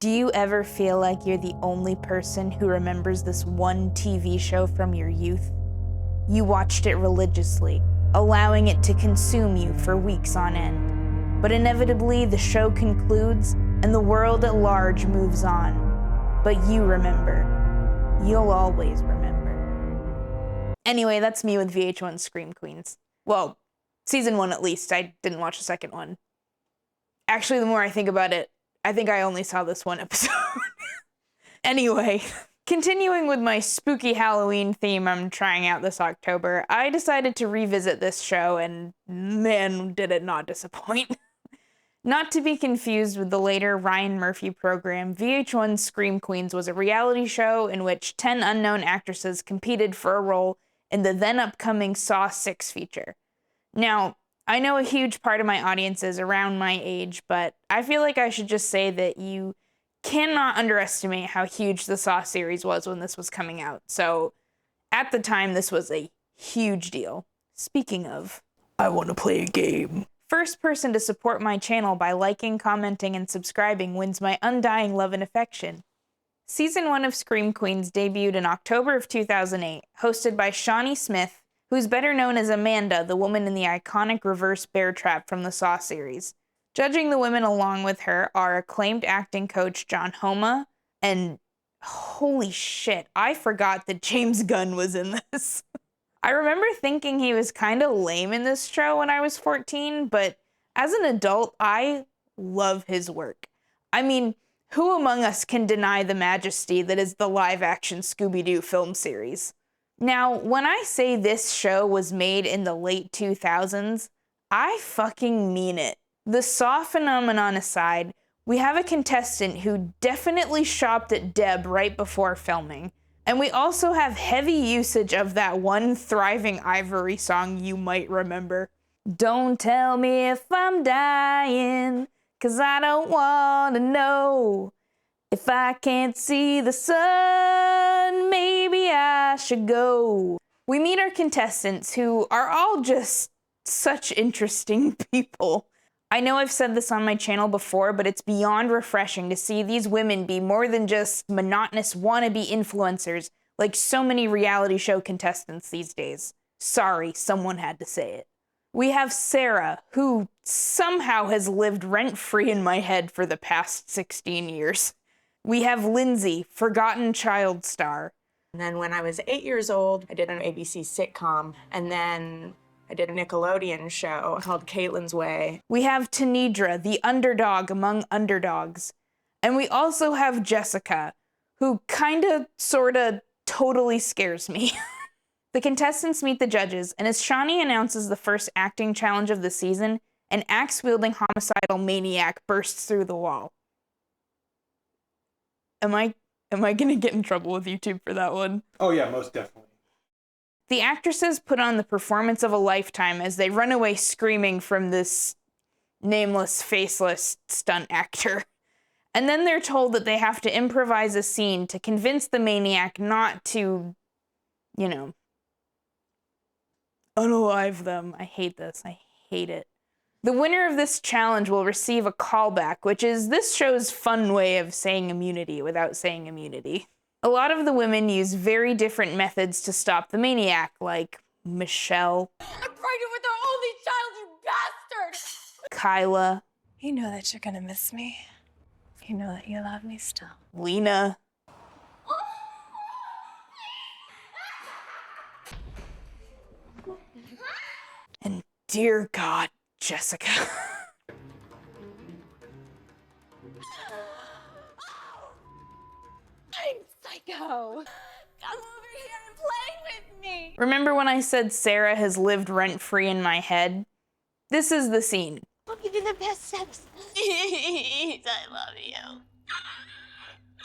Do you ever feel like you're the only person who remembers this one TV show from your youth? You watched it religiously, allowing it to consume you for weeks on end. But inevitably, the show concludes and the world at large moves on. But you remember. You'll always remember. Anyway, that's me with VH1's Scream Queens. Well, season 1 at least. I didn't watch the second one. Actually, the more I think about it, I think I only saw this one episode. Anyway, continuing with my spooky Halloween theme I'm trying out this October, I decided to revisit this show, and man, did it not disappoint. Not to be confused with the later Ryan Murphy program, VH1's Scream Queens was a reality show in which 10 unknown actresses competed for a role in the then upcoming Saw 6 feature. Now, I know a huge part of my audience is around my age, but I feel like I should just say that you cannot underestimate how huge the Saw series was when this was coming out. So, at the time, this was a huge deal. Speaking of, I want to play a game. First person to support my channel by liking, commenting, and subscribing wins my undying love and affection. Season 1 of Scream Queens debuted in October of 2008, hosted by Shawnee Smith, who's better known as Amanda, the woman in the iconic reverse bear trap from the Saw series. Judging the women along with her are acclaimed acting coach John Homa, and holy shit, I forgot that James Gunn was in this. I remember thinking he was kind of lame in this show when I was 14, but as an adult, I love his work. I mean, who among us can deny the majesty that is the live-action Scooby-Doo film series? Now, when I say this show was made in the late 2000s, I fucking mean it. The Saw phenomenon aside, we have a contestant who definitely shopped at Deb right before filming. And we also have heavy usage of that one Thriving Ivory song you might remember. Don't tell me if I'm dying, 'cause I don't wanna know. If I can't see the sun, maybe I should go. We meet our contestants, who are all just such interesting people. I know I've said this on my channel before, but it's beyond refreshing to see these women be more than just monotonous wannabe influencers like so many reality show contestants these days. Sorry, someone had to say it. We have Sarah, who somehow has lived rent-free in my head for the past 16 years. We have Lindsay, forgotten child star. And then when I was 8 years old, I did an ABC sitcom, and then I did a Nickelodeon show called Caitlin's Way. We have Tanidra, the underdog among underdogs. And we also have Jessica, who kinda, sorta, totally scares me. The contestants meet the judges, and as Shawnee announces the first acting challenge of the season, an axe-wielding homicidal maniac bursts through the wall. Am I gonna get in trouble with YouTube for that one? Oh yeah, most definitely. The actresses put on the performance of a lifetime as they run away screaming from this nameless, faceless stunt actor. And then they're told that they have to improvise a scene to convince the maniac not to, unalive them. I hate this. I hate it. The winner of this challenge will receive a callback, which is this show's fun way of saying immunity without saying immunity. A lot of the women use very different methods to stop the maniac, like Michelle. I'm pregnant with our only child, you bastard! Kyla. You know that you're gonna miss me. You know that you love me still. Lena. And dear God, Jessica. I'm psycho. Come over here and play with me. Remember when I said Sarah has lived rent-free in my head? This is the scene. I'll give you the best sex. I love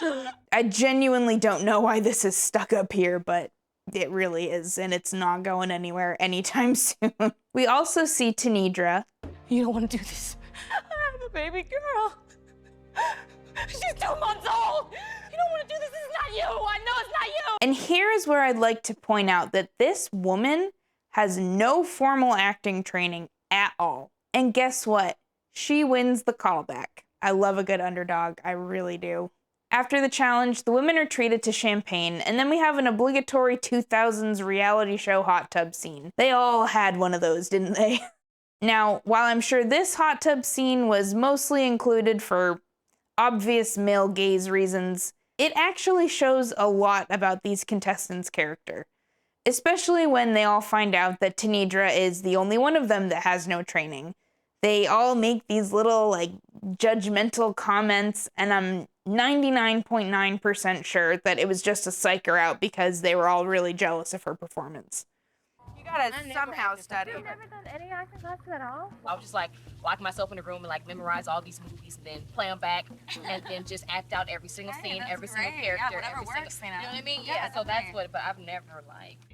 you. I genuinely don't know why this is stuck up here, but it really is, and it's not going anywhere anytime soon. We also see Tanidra. You don't want to do this. I have a baby girl. She's 2 months old. You don't want to do this. This is not you. I know it's not you. And here is where I'd like to point out that this woman has no formal acting training at all. And guess what? She wins the callback. I love a good underdog, I really do. After the challenge, the women are treated to champagne, and then we have an obligatory 2000s reality show hot tub scene. They all had one of those, didn't they? Now, while I'm sure this hot tub scene was mostly included for obvious male gaze reasons, it actually shows a lot about these contestants' character. Especially when they all find out that Tanidra is the only one of them that has no training. They all make these little, judgmental comments, and I'm 99.9% sure that it was just to psych her out because they were all really jealous of her performance. You gotta somehow study. You've never done any acting classes at all? I would just lock myself in the room and memorize all these movies and then play them back and then just act out every single scene, every single character. Yeah, whatever works, you know what I mean? Yeah, so that's what, but I've never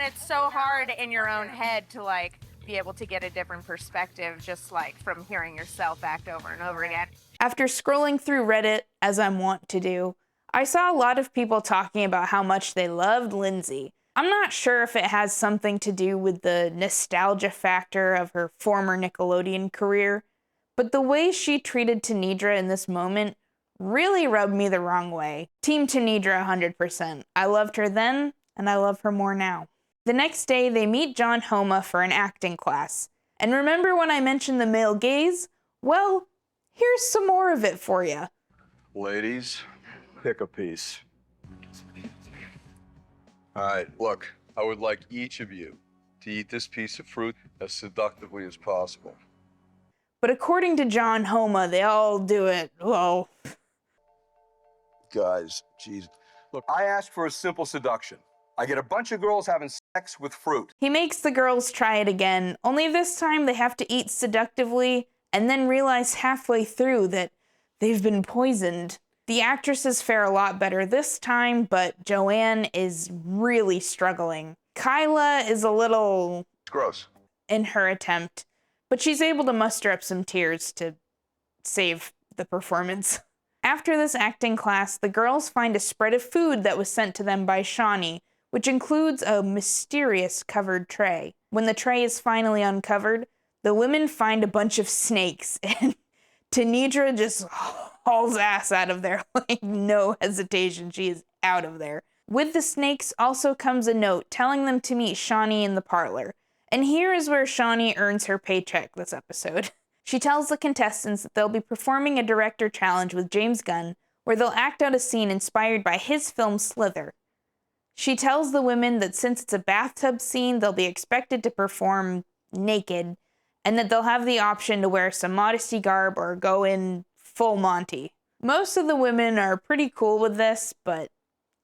It's so hard in your own head to be able to get a different perspective just from hearing yourself act over and over again. After scrolling through Reddit, as I'm wont to do, I saw a lot of people talking about how much they loved Lindsay. I'm not sure if it has something to do with the nostalgia factor of her former Nickelodeon career, but the way she treated Tanidra in this moment really rubbed me the wrong way. Team Tanidra 100%. I loved her then, and I love her more now. The next day, they meet John Homa for an acting class. And remember when I mentioned the male gaze? Well, here's some more of it for you. Ladies, pick a piece. All right, look, I would like each of you to eat this piece of fruit as seductively as possible. But according to John Homa, they all do it, well. Guys, geez. Look, I asked for a simple seduction. I get a bunch of girls having sex with fruit. He makes the girls try it again, only this time they have to eat seductively and then realize halfway through that they've been poisoned. The actresses fare a lot better this time, but Joanne is really struggling. Kyla is a little Gross. in her attempt, but she's able to muster up some tears to save the performance. After this acting class, the girls find a spread of food that was sent to them by Shawnee, which includes a mysterious covered tray. When the tray is finally uncovered, the women find a bunch of snakes, and Tanidra just hauls ass out of there, no hesitation. She is out of there. With the snakes also comes a note telling them to meet Shawnee in the parlor. And here is where Shawnee earns her paycheck this episode. She tells the contestants that they'll be performing a director challenge with James Gunn, where they'll act out a scene inspired by his film Slither. She tells the women that since it's a bathtub scene, they'll be expected to perform naked, and that they'll have the option to wear some modesty garb or go in full Monty. Most of the women are pretty cool with this, but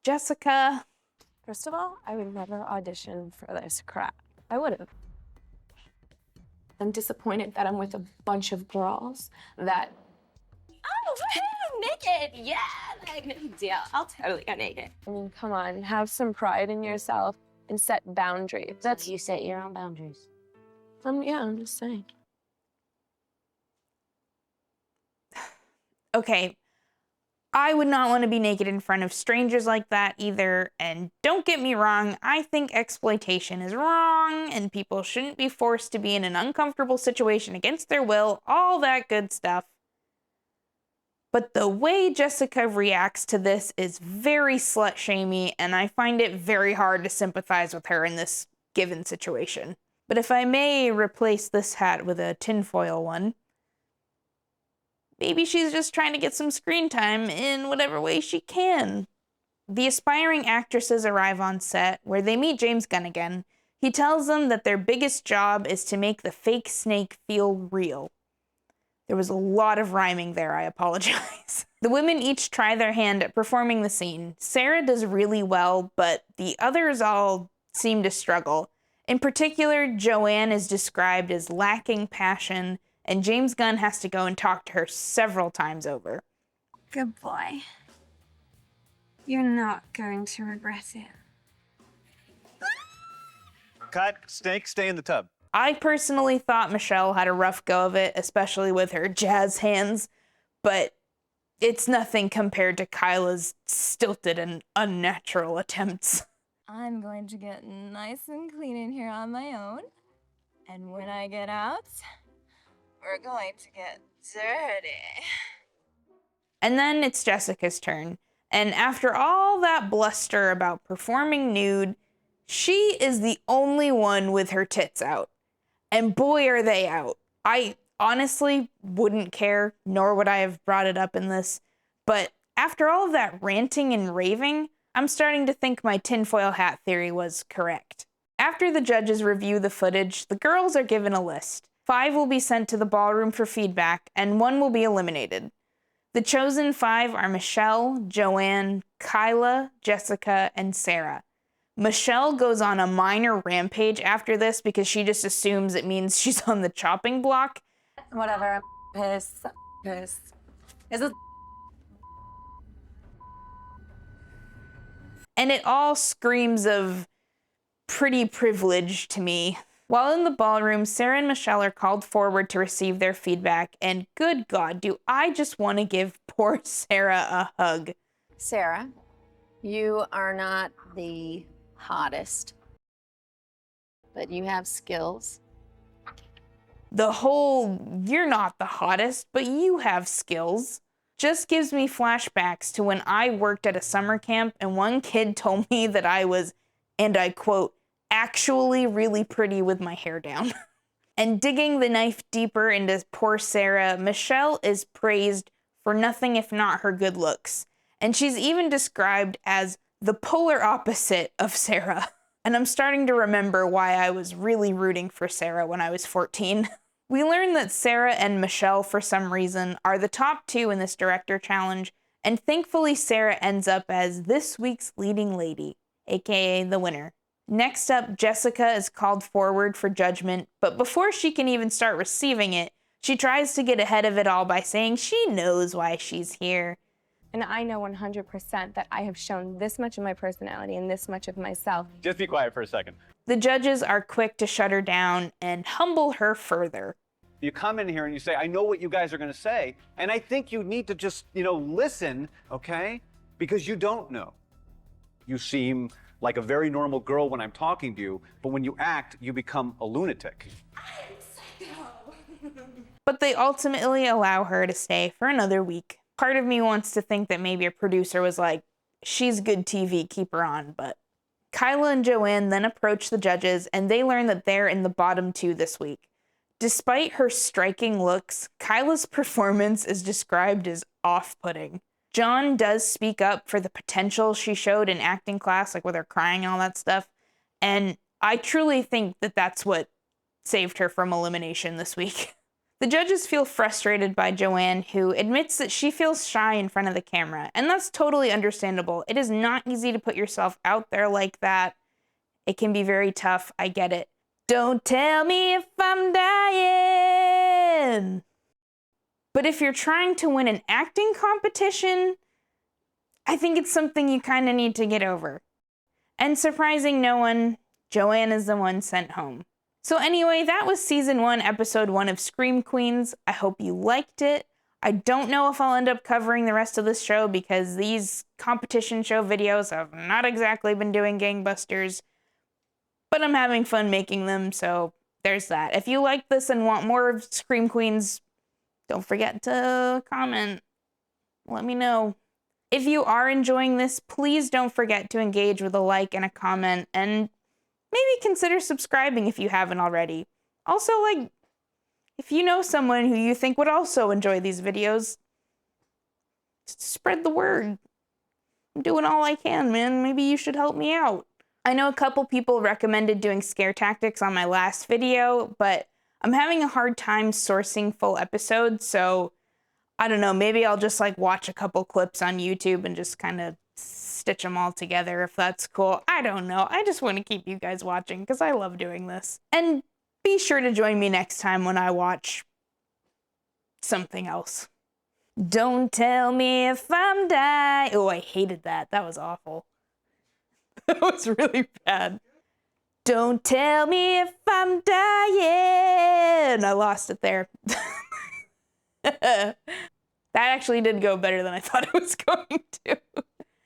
Jessica... First of all, I would never audition for this crap. I would have. I'm disappointed that I'm with a bunch of girls that... Oh, woohoo, naked, yeah, no big deal. I'll totally go naked. I mean, come on, have some pride in yourself and set boundaries. That's... You set your own boundaries. Yeah, I'm just saying. Okay, I would not want to be naked in front of strangers like that either, and don't get me wrong, I think exploitation is wrong, and people shouldn't be forced to be in an uncomfortable situation against their will, all that good stuff. But the way Jessica reacts to this is very slut-shamey, and I find it very hard to sympathize with her in this given situation. But if I may replace this hat with a tinfoil one, maybe she's just trying to get some screen time in whatever way she can. The aspiring actresses arrive on set, where they meet James Gunn again. He tells them that their biggest job is to make the fake snake feel real. There was a lot of rhyming there, I apologize. The women each try their hand at performing the scene. Sarah does really well, but the others all seem to struggle. In particular, Joanne is described as lacking passion, and James Gunn has to go and talk to her several times over. Good boy. You're not going to regret it. Cut, snake, stay in the tub. I personally thought Michelle had a rough go of it, especially with her jazz hands, but it's nothing compared to Kyla's stilted and unnatural attempts. I'm going to get nice and clean in here on my own. And when I get out, we're going to get dirty. And then it's Jessica's turn. And after all that bluster about performing nude, she is the only one with her tits out. And boy, are they out. I honestly wouldn't care, nor would I have brought it up in this. But after all of that ranting and raving, I'm starting to think my tinfoil hat theory was correct. After the judges review the footage, the girls are given a list. 5 will be sent to the ballroom for feedback, and 1 will be eliminated. The chosen 5 are Michelle, Joanne, Kyla, Jessica, and Sarah. Michelle goes on a minor rampage after this because she just assumes it means she's on the chopping block. Whatever, I'm pissed. Pissed. Is it? And it all screams of pretty privilege to me. While in the ballroom, Sarah and Michelle are called forward to receive their feedback, and good God, do I just want to give poor Sarah a hug. Sarah, you are not the hottest, but you have skills. The whole, you're not the hottest, but you have skills, just gives me flashbacks to when I worked at a summer camp and one kid told me that I was, and I quote, actually really pretty with my hair down. And digging the knife deeper into poor Sarah, Michelle is praised for nothing if not her good looks. And she's even described as the polar opposite of Sarah. And I'm starting to remember why I was really rooting for Sarah when I was 14. We learn that Sarah and Michelle, for some reason, are the top 2 in this director challenge, and thankfully Sarah ends up as this week's leading lady, aka the winner. Next up, Jessica is called forward for judgment, but before she can even start receiving it, she tries to get ahead of it all by saying she knows why she's here. And I know 100% that I have shown this much of my personality and this much of myself. Just be quiet for a second. The judges are quick to shut her down and humble her further. You come in here and you say, I know what you guys are going to say, and I think you need to just, listen, okay? Because you don't know. You seem like a very normal girl when I'm talking to you, but when you act, you become a lunatic. But they ultimately allow her to stay for another week. Part of me wants to think that maybe a producer was like, she's good TV, keep her on, but Kyla and Joanne then approach the judges and they learn that they're in the bottom 2 this week. Despite her striking looks, Kyla's performance is described as off-putting. John does speak up for the potential she showed in acting class, like with her crying and all that stuff, and I truly think that that's what saved her from elimination this week. The judges feel frustrated by Joanne, who admits that she feels shy in front of the camera, and that's totally understandable. It is not easy to put yourself out there like that. It can be very tough, I get it. Don't tell me if I'm dying. But if you're trying to win an acting competition, I think it's something you kind of need to get over. And surprising no one, Joanne is the one sent home. So anyway, that was season 1, episode 1 of Scream Queens. I hope you liked it. I don't know if I'll end up covering the rest of this show because these competition show videos have not exactly been doing gangbusters, but I'm having fun making them, so there's that. If you like this and want more of Scream Queens, don't forget to comment. Let me know. If you are enjoying this, please don't forget to engage with a like and a comment, and maybe consider subscribing if you haven't already. Also, if you know someone who you think would also enjoy these videos, spread the word. I'm doing all I can, man. Maybe you should help me out. I know a couple people recommended doing scare tactics on my last video, but I'm having a hard time sourcing full episodes, so I don't know, maybe I'll just watch a couple clips on YouTube and just kind of stitch them all together if that's cool. I don't know. I just want to keep you guys watching because I love doing this. And be sure to join me next time when I watch something else. Don't tell me if I'm dying. Oh, I hated that. That was awful. That was really bad. Don't tell me if I'm dying. I lost it there. That actually did go better than I thought it was going to.